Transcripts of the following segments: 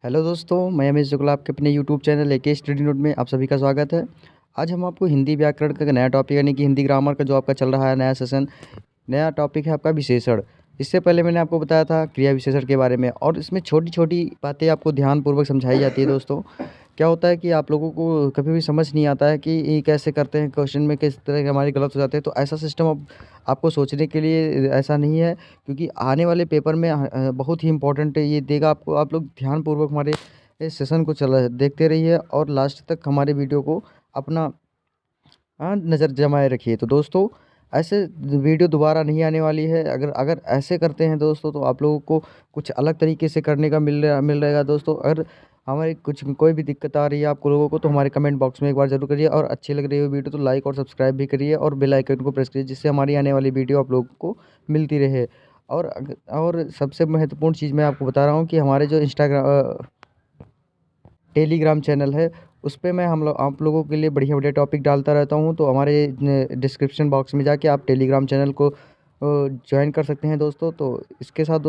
Hello दोस्तों, मैं अमित शुक्ला आपके अपने YouTube channel AK study note में आप सभी का स्वागत है। आज हम आपको हिंदी व्याकरण का नया टॉपिक यानी कि हिंदी ग्रामर का जो आपका चल रहा है नया सेशन, नया टॉपिक है आपका विशेषण। इससे पहले मैंने आपको बताया था क्रिया विशेषण के बारे में और इसमें छोटी-छोटी बातें आपको ध्यानपूर्वक समझाई जाती है दोस्तों। क्या होता है कि आप लोगों को कभी भी समझ नहीं आता है कि ये कैसे करते हैं, क्वेश्चन में किस तरह के हमारे गलत हो जाते हैं, तो ऐसा सिस्टम अब आपको सोचने के लिए ऐसा नहीं है, क्योंकि आने वाले पेपर में बहुत ही इम्पोर्टेंट ये देगा आपको। आप लोग ध्यानपूर्वक हमारे इस सेशन को चला देखते रहिए और लास्ट तक हमारे वीडियो को अपना नज़र जमाए रखिए। तो दोस्तों, ऐसे वीडियो दोबारा नहीं आने वाली है। अगर अगर ऐसे करते हैं दोस्तों, तो आप लोगों को कुछ अलग तरीके से करने का मिल रहेगा दोस्तों। अगर हमारी कुछ कोई भी दिक्कत आ रही है आप लोगों को, तो हमारे कमेंट बॉक्स में एक बार ज़रूर करिए और अच्छी लग रही है वीडियो तो लाइक और सब्सक्राइब भी करिए और बेल आइकन को प्रेस करिए, जिससे हमारी आने वाली वीडियो आप लोगों को मिलती रहे। और सबसे महत्वपूर्ण चीज़ मैं आपको बता रहा हूँ कि हमारे जो टेलीग्राम चैनल है, उस पे मैं हम लोग आप लोगों के लिए बढ़िया-बढ़िया टॉपिक डालता रहता हूँ। तो हमारे डिस्क्रिप्शन बॉक्स में जाके आप टेलीग्राम चैनल को जॉइन कर सकते हैं दोस्तों। तो इसके साथ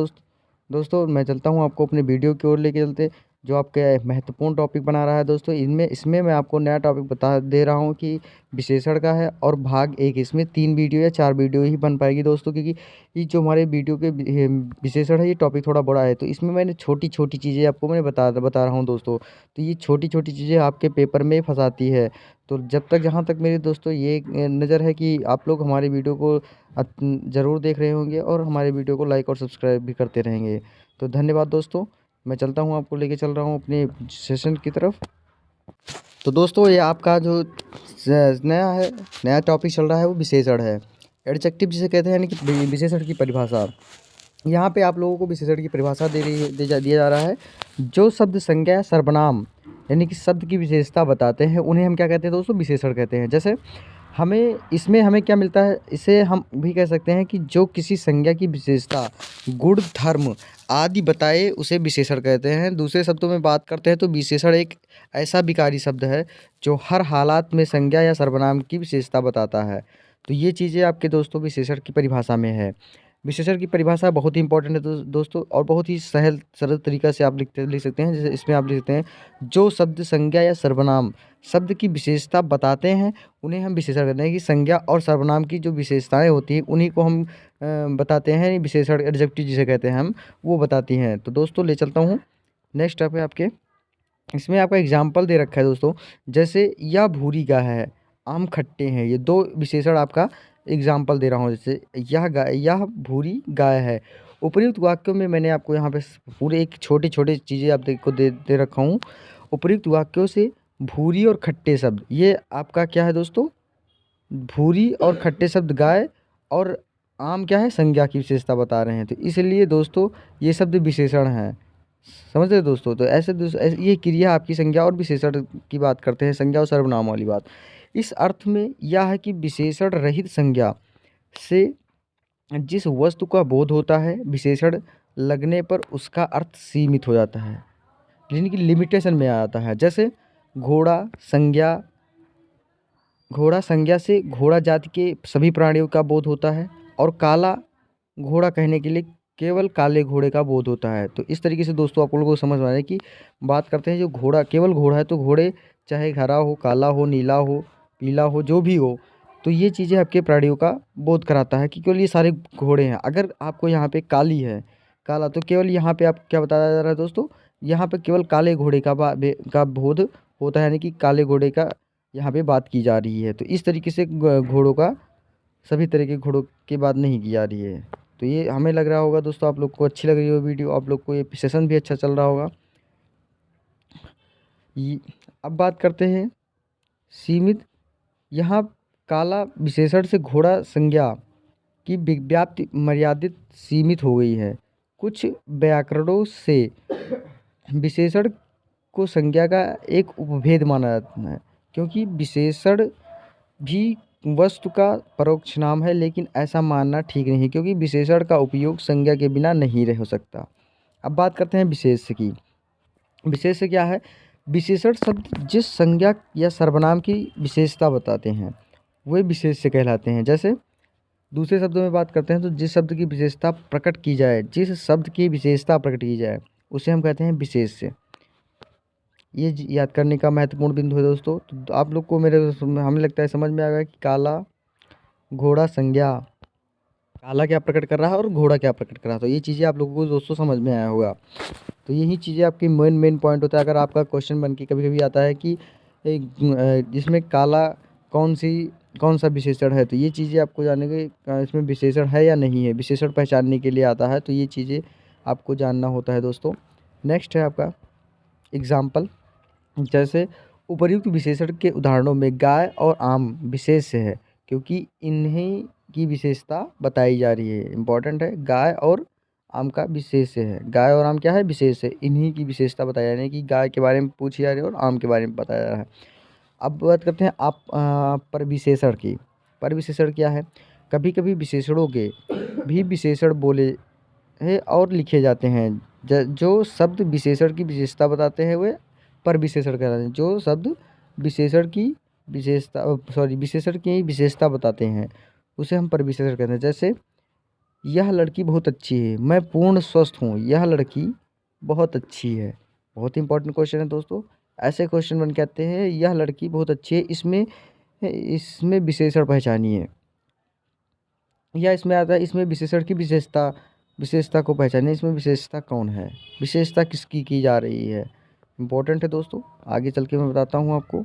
दोस्तों मैं चलता हूँ आपको अपने वीडियो की ओर लेके चलते, जो आपके महत्वपूर्ण टॉपिक बना रहा है दोस्तों। इनमें इसमें मैं आपको नया टॉपिक बता दे रहा हूँ कि विशेषण का है और भाग 1। इसमें 3 वीडियो या 4 वीडियो ही बन पाएगी दोस्तों, क्योंकि ये जो हमारे वीडियो के विशेषण है, ये टॉपिक थोड़ा बड़ा है। तो इसमें मैंने छोटी-छोटी चीज़ें आपको मैं बता रहा हूँ दोस्तों। तो ये छोटी-छोटी चीज़ें आपके पेपर में फँसाती है। तो जब तक जहाँ तक मेरे दोस्तों ये नज़र है कि आप लोग हमारी वीडियो को ज़रूर देख रहे होंगे और हमारे वीडियो को लाइक और सब्सक्राइब भी करते रहेंगे। तो धन्यवाद दोस्तों। मैं चलता हूँ, आपको लेके चल रहा हूँ अपने सेशन की तरफ। तो दोस्तों, ये आपका जो नया टॉपिक चल रहा है वो विशेषण है। एडजेक्टिव जिसे कहते हैं, यानी कि विशेषण की परिभाषा। यहाँ पे आप लोगों को विशेषण की परिभाषा दिया जा रहा है। जो शब्द संज्ञा या सर्वनाम यानी कि शब्द की विशेषता बताते हैं, उन्हें हम क्या कहते हैं दोस्तों? विशेषण कहते हैं। जैसे हमें क्या मिलता है, इसे हम भी कह सकते हैं कि जो किसी संज्ञा की विशेषता, गुण, धर्म आदि बताए, उसे विशेषण कहते हैं। दूसरे शब्दों में बात करते हैं तो विशेषण एक ऐसा विकारी शब्द है जो हर हालात में संज्ञा या सर्वनाम की विशेषता बताता है। तो ये चीज़ें आपके दोस्तों विशेषण की परिभाषा में है। विशेषण की परिभाषा बहुत ही इंपॉर्टेंट है दोस्तों, और बहुत ही सरल तरीका से आप लिख सकते हैं। जैसे इसमें आप लिख सकते हैं, जो शब्द संज्ञा या सर्वनाम शब्द की विशेषता बताते हैं, उन्हें हम विशेषण कहते हैं। कि संज्ञा और सर्वनाम की जो विशेषताएं होती हैं, उन्हीं को हम बताते हैं। विशेषण एडजेक्टिव जिसे कहते हैं हम, वो बताती हैं। तो दोस्तों, ले चलता हूँ नेक्स्ट स्टेप है आपके। इसमें आपका एग्जाम्पल दे रखा है दोस्तों। जैसे यह भूरी गाय है, आम खट्टे हैं। ये 2 विशेषण आपका एग्जाम्पल दे रहा हूँ। जैसे यह भूरी गाय है। उपर्युक्त वाक्यों में मैंने आपको यहाँ पे पूरे एक छोटे-छोटे चीज़ें आप देखो दे रखा हूँ। उपर्युक्त वाक्यों से भूरी और खट्टे शब्द, ये आपका क्या है दोस्तों? भूरी और खट्टे शब्द गाय और आम क्या है? संज्ञा की विशेषता बता रहे हैं। तो इसलिए दोस्तों, ये शब्द विशेषण हैं। समझ रहे हो दोस्तों? तो ये क्रिया आपकी संज्ञा और विशेषण की बात करते हैं, संज्ञा और सर्वनाम वाली बात। इस अर्थ में यह है कि विशेषण रहित संज्ञा से जिस वस्तु का बोध होता है, विशेषण लगने पर उसका अर्थ सीमित हो जाता है, यानी कि लिमिटेशन में आ जाता है। जैसे घोड़ा संज्ञा से घोड़ा जाति के सभी प्राणियों का बोध होता है, और काला घोड़ा कहने के लिए केवल काले घोड़े का बोध होता है। तो इस तरीके से दोस्तों आप लोगों को समझ में आ रहा है कि बात करते हैं, जो घोड़ा केवल घोड़ा है, तो घोड़े चाहे हरा हो, काला हो, नीला हो, पीला हो, जो भी हो, तो ये चीज़ें आपके प्राणियों का बोध कराता है कि केवल ये सारे घोड़े हैं। अगर आपको यहाँ पे काली है, काला, तो केवल यहाँ पे आप क्या बताया जा रहा है दोस्तों? यहाँ पे केवल काले घोड़े का बोध होता है, यानी कि काले घोड़े का यहाँ पे बात की जा रही है। तो इस तरीके से घोड़ों का, सभी तरह के घोड़ों की बात नहीं की जा रही है। तो ये हमें लग रहा होगा दोस्तों आप लोग को अच्छी लग रही हो वीडियो, आप लोग को ये सेशन भी अच्छा चल रहा होगा। ये अब बात करते हैं सीमित। यहाँ काला विशेषण से घोड़ा संज्ञा की व्याप्ति मर्यादित सीमित हो गई है। कुछ व्याकरणों से विशेषण को संज्ञा का एक उपभेद माना जाता है, क्योंकि विशेषण भी वस्तु का परोक्ष नाम है, लेकिन ऐसा मानना ठीक नहीं, क्योंकि विशेषण का उपयोग संज्ञा के बिना नहीं रह हो सकता। अब बात करते हैं विशेष की। विशेष क्या है? विशेषण शब्द जिस संज्ञा या सर्वनाम की विशेषता बताते हैं, वे विशेष्य कहलाते हैं। जैसे दूसरे शब्दों में बात करते हैं, तो जिस शब्द की विशेषता प्रकट की जाए, उसे हम कहते हैं विशेष्य। ये याद करने का महत्वपूर्ण बिंदु है दोस्तों। तो आप लोग को मेरे हमें लगता है समझ में आ गया कि काला घोड़ा संज्ञा, काला क्या प्रकट कर रहा है और घोड़ा क्या प्रकट कर रहा है। तो ये चीज़ें आप लोगों को दोस्तों समझ में आया होगा। तो यही चीज़ें आपकी मेन पॉइंट होता है। अगर आपका क्वेश्चन बन के कभी कभी आता है कि जिसमें काला कौन सी कौन सा विशेषण है, तो ये चीज़ें आपको जानने के इसमें विशेषण है या नहीं है, विशेषण पहचानने के लिए आता है। तो ये चीज़ें आपको जानना होता है दोस्तों। नेक्स्ट है आपका एग्जाम्पल। जैसे उपर्युक्त विशेषण के उदाहरणों में गाय और आम विशेष है, क्योंकि इन्हीं की विशेषता बताई जा रही है। इंपॉर्टेंट है, गाय और आम का विशेष है। गाय और आम क्या है, विशेष है। इन्हीं की विशेषता बताई जा रही है कि गाय के बारे में पूछी जा रही है और आम के बारे में बताया जा रहा है। अब बात करते हैं आप परविशेषण की। परविशेषण क्या है? कभी कभी विशेषणों के भी विशेषण बोले है और लिखे जाते हैं। जो शब्द विशेषण की विशेषता बताते हैं वे परविशेषण कहलाते हैं। जो शब्द विशेषण की विशेषण की विशेषता बताते हैं उसे हम परविशेषण कहते हैं। जैसे यह लड़की बहुत अच्छी है, मैं पूर्ण स्वस्थ हूँ, यह लड़की बहुत अच्छी है। बहुत इंपॉर्टेंट क्वेश्चन है दोस्तों। ऐसे क्वेश्चन बन के आते हैं, यह लड़की बहुत अच्छी है, इसमें इसमें विशेषण पहचानिए। या इसमें आता है, इसमें विशेषण की विशेषता को पहचानिए। इसमें विशेषता कौन है, विशेषता किसकी की जा रही है। इंपॉर्टेंट है दोस्तों, आगे चल के मैं बताता हूँ आपको।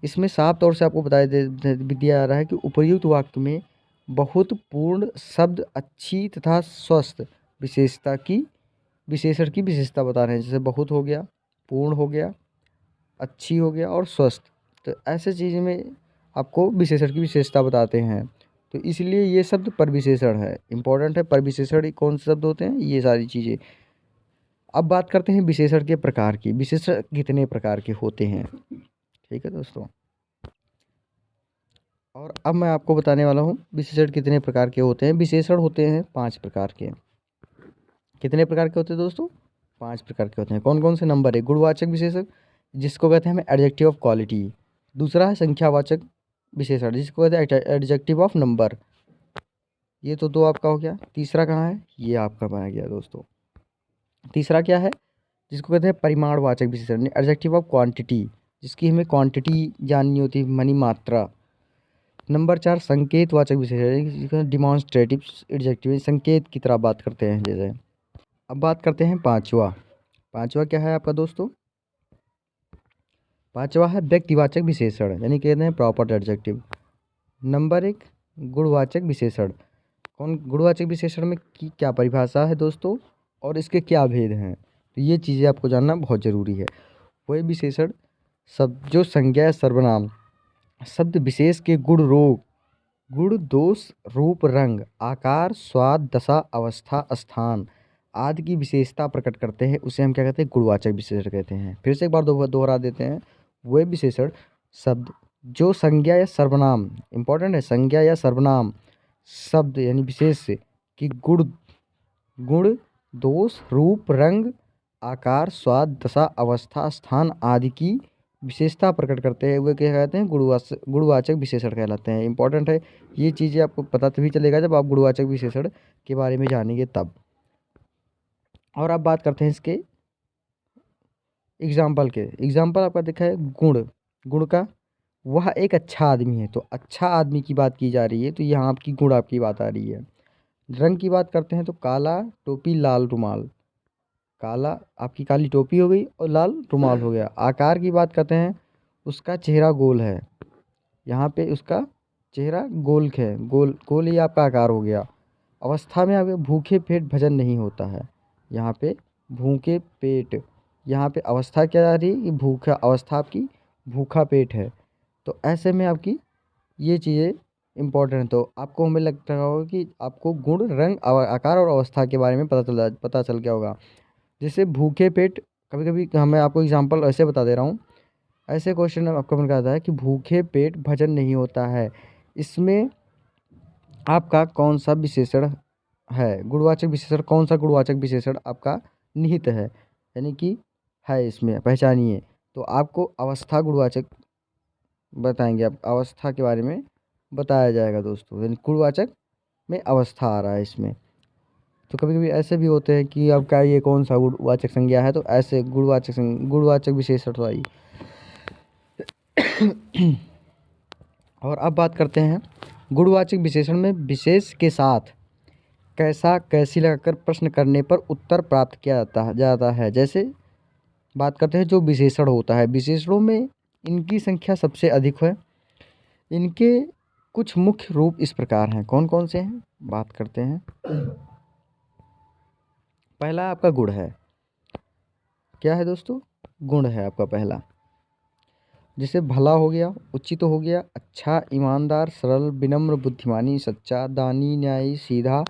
इसमें साफ तौर से आपको दिया जा रहा है कि उपर्युक्त वाक्य में बहुत पूर्ण शब्द अच्छी तथा स्वस्थ विशेषता की विशेषण की विशेषता बता रहे हैं। जैसे बहुत हो गया, पूर्ण हो गया, अच्छी हो गया और स्वस्थ। तो ऐसे चीज़ में आपको विशेषण की विशेषता बताते हैं। तो इसलिए ये शब्द परविशेषण है। इंपॉर्टेंट है, परविशेषण कौन से शब्द होते हैं, ये सारी चीज़ें। अब बात करते हैं विशेषण के प्रकार की। विशेषण कितने प्रकार के होते हैं, ठीक है दोस्तों। और अब मैं आपको बताने वाला हूँ विशेषण कितने प्रकार के होते हैं। विशेषण होते हैं 5 प्रकार के। कितने प्रकार के होते हैं दोस्तों? 5 प्रकार के होते हैं। कौन कौन से? नंबर 1 गुणवाचक विशेषण, जिसको कहते हैं हम एडजेक्टिव ऑफ क्वालिटी। दूसरा है संख्यावाचक विशेषण, जिसको कहते हैं एडजेक्टिव ऑफ नंबर। ये तो 2 आपका हो गया। तीसरा कहाँ है, ये आपका बना गया दोस्तों। तीसरा क्या है, जिसको कहते हैं परिमाणवाचक विशेषण, एडजेक्टिव ऑफ क्वांटिटी, जिसकी हमें क्वांटिटी जाननी होती है, मानी मात्रा। नंबर 4 संकेतवाचक विशेषण, जिसको डिमॉन्स्ट्रेटिव एडजेक्टिव, संकेत की तरह बात करते हैं जैसे। अब बात करते हैं पांचवा। पांचवा क्या है आपका दोस्तों? पांचवा है व्यक्तिवाचक विशेषण, यानी कहते हैं प्रॉपर एडजेक्टिव। नंबर 1 गुणवाचक विशेषण। कौन गुणवाचक विशेषण में की क्या परिभाषा है दोस्तों, और इसके क्या भेद हैं, तो ये चीज़ें आपको जानना बहुत ज़रूरी है। वही विशेषण शब्द जो संज्ञा या सर्वनाम शब्द विशेष के गुण दोष रूप रंग आकार स्वाद दशा अवस्था स्थान आदि की विशेषता प्रकट करते हैं, उसे हम क्या कहते हैं, गुणवाचक विशेषण कहते हैं। फिर से एक बार दोहरा देते हैं। वे विशेषण शब्द जो संज्ञा या सर्वनाम, इंपॉर्टेंट है, संज्ञा या सर्वनाम शब्द यानी विशेष की गुण दोष रूप रंग आकार स्वाद दशा अवस्था स्थान आदि की विशेषता प्रकट करते हैं, वे क्या कहते हैं, गुणवाचक विशेषण कहलाते हैं। इंपॉर्टेंट है, ये चीज़ें आपको पता तभी चलेगा जब आप गुणवाचक विशेषण के बारे में जानेंगे तब। और अब बात करते हैं इसके एग्जाम्पल के। एग्जाम्पल आपका देखा है गुण का, वह एक अच्छा आदमी है, तो अच्छा आदमी की बात की जा रही है, तो यहाँ आपकी गुण आपकी बात आ रही है। रंग की बात करते हैं तो काला टोपी लाल रुमाल, काला आपकी काली टोपी हो गई और लाल रुमाल हो गया। आकार की बात करते हैं, उसका चेहरा गोल है, यहाँ पे उसका चेहरा गोल है, गोल गोल ही आपका आकार हो गया। अवस्था में आपके भूखे पेट भजन नहीं होता है, यहाँ पे भूखे पेट, यहाँ पे अवस्था क्या आ रही है, भूखा अवस्था आपकी भूखा पेट है। तो ऐसे में आपकी ये चीज़ें इंपॉर्टेंट। तो आपको हमें लगता होगा कि आपको गुण रंग आकार और अवस्था के बारे में पता चल गया होगा। जैसे भूखे पेट, कभी कभी हमें आपको एग्जांपल ऐसे बता दे रहा हूँ। ऐसे क्वेश्चन आपको मन आता है कि भूखे पेट भजन नहीं होता है, इसमें आपका कौन सा विशेषण है, गुणवाचक विशेषण, कौन सा गुणवाचक विशेषण आपका निहित है, यानी कि है इसमें पहचानिए। तो आपको अवस्था गुणवाचक बताएंगे, आप अवस्था के बारे में बताया जाएगा दोस्तों, यानी गुणवाचक में अवस्था आ रहा है इसमें। तो कभी कभी ऐसे भी होते हैं कि अब क्या ये कौन सा गुणवाचक संज्ञा है, तो ऐसे गुणवाचक विशेषण तो आई। और अब बात करते हैं गुणवाचक विशेषण में विशेष के साथ कैसा कैसी लगाकर प्रश्न करने पर उत्तर प्राप्त किया जाता है। जैसे बात करते हैं जो विशेषण होता है, विशेषणों में इनकी संख्या सबसे अधिक है। इनके कुछ मुख्य रूप इस प्रकार हैं। कौन कौन से हैं बात करते हैं। पहला आपका गुण है। क्या है दोस्तों? गुण है आपका पहला। जैसे भला हो गया, उचित हो गया, अच्छा, ईमानदार, सरल, विनम्र, बुद्धिमानी, सच्चा, दानी, न्यायी, सीधा,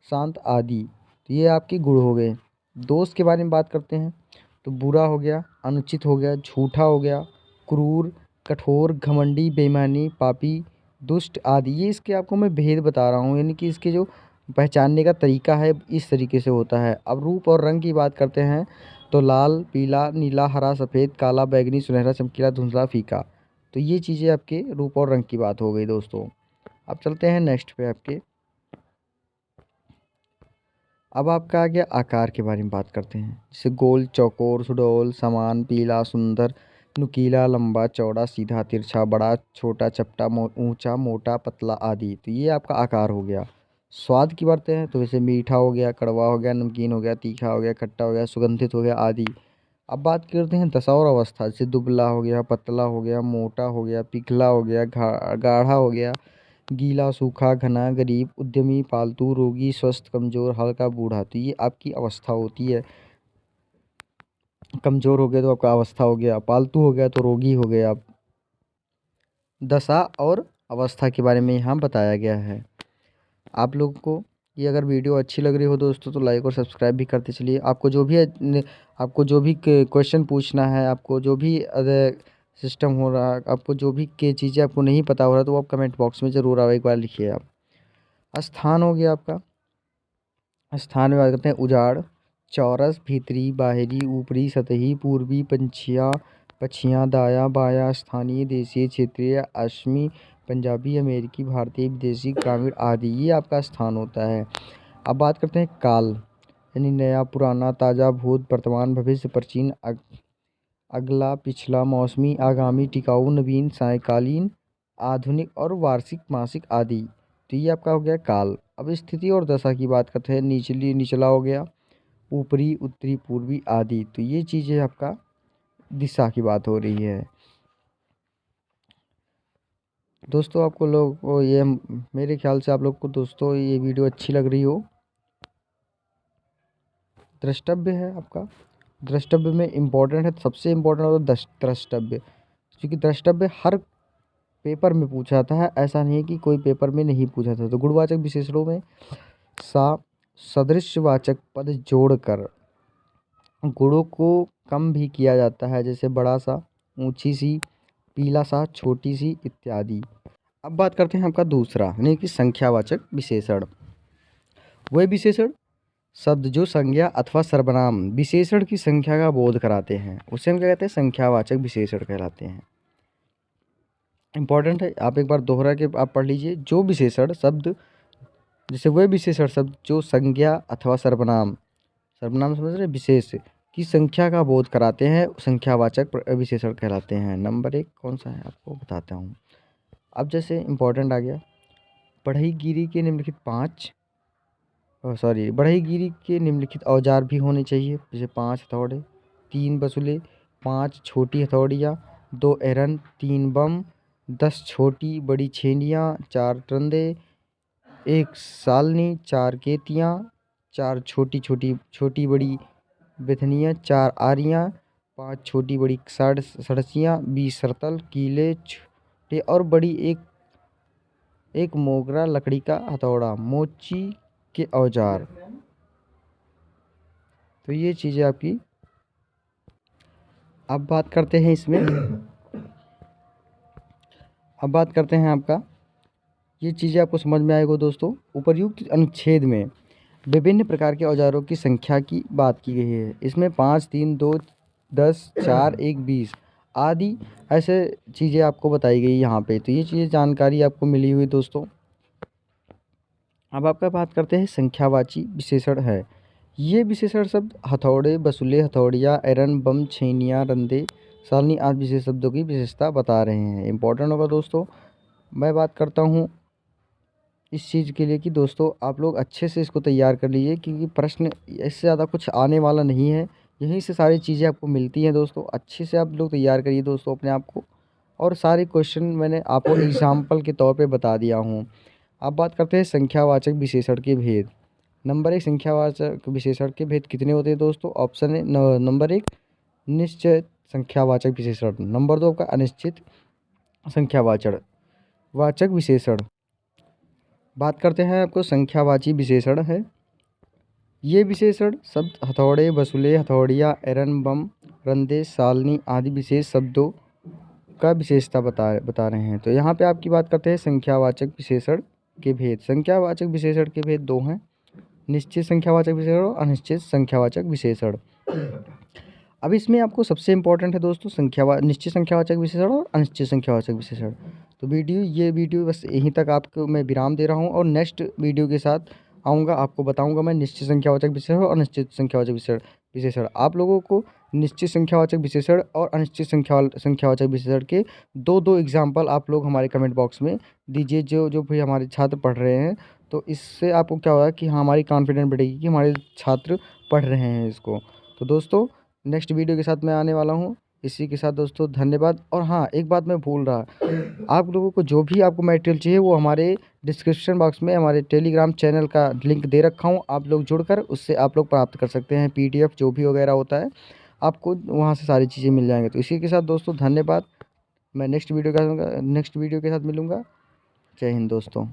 शांत आदि। तो ये आपके गुण हो गए। दोष के बारे में बात करते हैं तो बुरा हो गया, अनुचित हो गया, झूठा हो गया, क्रूर, कठोर, घमंडी, बेईमानी, पापी, दुष्ट आदि। ये इसके आपको मैं भेद बता रहा हूँ, यानी कि इसके जो पहचानने का तरीका है इस तरीके से होता है। अब रूप और रंग की बात करते हैं तो लाल, पीला, नीला, हरा, सफ़ेद, काला, बैंगनी, सुनहरा, चमकीला, धुंधला, फीका। तो ये चीज़ें आपके रूप और रंग की बात हो गई दोस्तों। अब चलते हैं नेक्स्ट पे आपके। अब आपका आ गया आकार के बारे में बात करते हैं। जैसे गोल, चौकोर, सुडौल, समान, पीला, सुंदर, नुकीला, लंबा, चौड़ा, सीधा, तिरछा, बड़ा, छोटा, चपटा, ऊंचा, मोटा, पतला आदि। तो ये आपका आकार हो गया। स्वाद की बातें हैं तो जैसे मीठा हो गया, कड़वा हो गया, नमकीन हो गया, तीखा हो गया, खट्टा हो गया, सुगंधित हो गया आदि। अब बात करते हैं दशा और अवस्था। जैसे दुबला हो गया, पतला हो गया, मोटा हो गया, पिघला हो गया, गाढ़ा हो गया, गीला, सूखा, घना, गरीब, उद्यमी, पालतू, रोगी, स्वस्थ, कमजोर, हल्का, बूढ़ा। तो ये आपकी अवस्था होती है। कमजोर हो गया तो आपका अवस्था हो गया, पालतू हो गया तो रोगी हो गया। आप दशा और अवस्था के बारे में यहाँ बताया गया है। आप लोगों को ये अगर वीडियो अच्छी लग रही हो दोस्तों तो लाइक और सब्सक्राइब भी करते चलिए। आपको जो भी क्वेश्चन पूछना है, आपको जो भी अदर सिस्टम हो रहा है, आपको जो भी के चीज़ें आपको नहीं पता हो रहा तो आप कमेंट बॉक्स में ज़रूर आओ, एक बार लिखिए आप। स्थान हो गया आपका। स्थान में बात करते हैं उजाड़, चौरस, भीतरी, बाहरी, ऊपरी, सतही, पूर्वी, पछिया, दाया, बाया, स्थानीय, देशीय, क्षेत्रीय, असमी, पंजाबी, अमेरिकी, भारतीय, विदेशी, ग्रामीण आदि। ये आपका स्थान होता है। अब बात करते हैं काल, यानी नया, पुराना, ताज़ा, भूत, वर्तमान, भविष्य, प्राचीन, अगला, पिछला, मौसमी, आगामी, टिकाऊ, नवीन, सायकालीन, आधुनिक और वार्षिक, मासिक आदि। तो ये आपका हो गया काल। अब स्थिति और दशा की बात करते हैं। निचला हो गया, ऊपरी, उत्तरी, पूर्वी आदि। तो ये चीज़ें आपका दिशा की बात हो रही है। दोस्तों आपको लोग को ये मेरे ख्याल से आप लोग को दोस्तों ये वीडियो अच्छी लग रही हो। द्रष्टव्य है आपका। द्रष्टव्य में इम्पोर्टेंट है, सबसे इम्पोर्टेंट होता है द्रष्टव्य, क्योंकि द्रष्टव्य हर पेपर में पूछा जाता है। ऐसा नहीं है कि कोई पेपर में नहीं पूछा था। तो गुणवाचक विशेषणों में सदृशवाचक पद जोड़कर गुणों को कम भी किया जाता है। जैसे बड़ा सा, ऊंची सी, पीला सा, छोटी सी इत्यादि। अब बात करते हैं आपका दूसरा, यानी कि संख्यावाचक विशेषण। वह विशेषण शब्द जो संज्ञा अथवा सर्वनाम विशेषण की संख्या का बोध कराते हैं उसे हम क्या कहते हैं? संख्यावाचक विशेषण कहलाते हैं। इंपॉर्टेंट है, आप एक बार दोहरा के आप पढ़ लीजिए। जो विशेषण शब्द, जैसे वह विशेषण शब्द जो संज्ञा अथवा सर्वनाम, सर्वनाम समझ रहे, विशेष की संख्या का बोध कराते हैं, संख्यावाचक विशेषण कहलाते हैं। नंबर 1 कौन सा है आपको बताता हूँ। अब जैसे इंपॉर्टेंट आ गया, बढ़ईगिरी के निम्नलिखित बढ़ईगिरी के निम्नलिखित औजार भी होने चाहिए। जैसे 5 हथौड़े, 3 बसुले, 5 छोटी हथौड़ियाँ, 2 एरन, 3 बम, 10 छोटी बड़ी छेनियाँ, 4 टंडे, 1 सालनी, 4 केतियाँ, 4 छोटी बड़ी बेथनियाँ, 4 आरियाँ, 5 छोटी बड़ी सड़सियाँ, 20 सरतल, कीले छोटे और बड़ी, एक मोगरा लकड़ी का हथौड़ा, मोची के औजार। तो ये चीज़ें आपकी। अब बात करते हैं इसमें, अब बात करते हैं आपका, ये चीज़ें आपको समझ में आएगा दोस्तों। उपर्युक्त अनुच्छेद में विभिन्न प्रकार के औजारों की संख्या की बात की गई है। इसमें 5, 3, 2, 10, 4, 1, 20 आदि ऐसे चीज़ें आपको बताई गई यहाँ पे। तो ये चीज़ें जानकारी आपको मिली हुई दोस्तों। अब आपका बात करते हैं संख्यावाची विशेषण है। ये विशेषण शब्द हथौड़े, बसुले, हथौड़ियाँ, एरन, बम, छेनियाँ, रंदे, सालनी आदि विशेष शब्दों की विशेषता बता रहे हैं। इंपॉर्टेंट होगा दोस्तों। मैं बात करता हूँ इस चीज़ के लिए कि दोस्तों आप लोग अच्छे से इसको तैयार कर लीजिए, क्योंकि प्रश्न इससे ज़्यादा कुछ आने वाला नहीं है। यहीं से सारी चीज़ें आपको मिलती हैं दोस्तों। अच्छे से आप लोग तैयार करिए दोस्तों अपने आप को, और सारे क्वेश्चन मैंने आपको एग्जाम्पल के तौर पे बता दिया हूँ। अब बात करते हैं संख्यावाचक विशेषण के भेद। नंबर एक, संख्यावाचक विशेषण के भेद कितने होते हैं दोस्तों? ऑप्शन है नंबर एक निश्चित संख्यावाचक विशेषण, नंबर दो आपका अनिश्चित संख्यावाचक वाचक विशेषण। बात करते हैं आपको संख्यावाची विशेषण है। ये विशेषण शब्द हथौड़े, बसुले, हथौड़ियाँ, एरन, बम, रंदे, सालनी आदि विशेष शब्दों का विशेषता बता रहे हैं। तो यहाँ पे आपकी बात करते हैं संख्यावाचक विशेषण के भेद। संख्यावाचक विशेषण के भेद दो हैं, निश्चित संख्यावाचक विशेषण और अनिश्चित संख्यावाचक विशेषण। अब इसमें आपको सबसे इम्पोर्टेंट है दोस्तों निश्चित संख्यावाचक विशेषण और अनिश्चित संख्यावाचक विशेषण। तो ये वीडियो बस यहीं तक आपको मैं विराम दे रहा हूँ, और नेक्स्ट वीडियो के साथ आऊँगा, आपको बताऊँगा मैं निश्चित संख्यावाचक विशेषण और अनिश्चित संख्यावाचक विशेषण। आप लोगों को निश्चित संख्यावाचक विशेषण और अनिश्चित संख्यावाचक विशेषण के दो एग्जाम्पल आप लोग हमारे कमेंट बॉक्स में दीजिए, जो जो भी हमारे छात्र पढ़ रहे हैं। तो इससे आपको क्या होगा कि हाँ, हमारी कॉन्फिडेंस बढ़ेगी कि हमारे छात्र पढ़ रहे हैं इसको। तो दोस्तों नेक्स्ट वीडियो के साथ मैं आने वाला हूँ। इसी के साथ दोस्तों धन्यवाद। और हाँ, एक बात मैं भूल रहा, आप लोगों को जो भी आपको मटेरियल चाहिए वो हमारे डिस्क्रिप्शन बॉक्स में हमारे टेलीग्राम चैनल का लिंक दे रखा हूँ। आप लोग जुड़कर उससे आप लोग प्राप्त कर सकते हैं। PDF जो भी वगैरह होता है, आपको वहाँ से सारी चीज़ें मिल जाएंगी। तो इसी के साथ दोस्तों धन्यवाद। मैं नेक्स्ट वीडियो के साथ मिलूँगा। जय हिंद दोस्तों।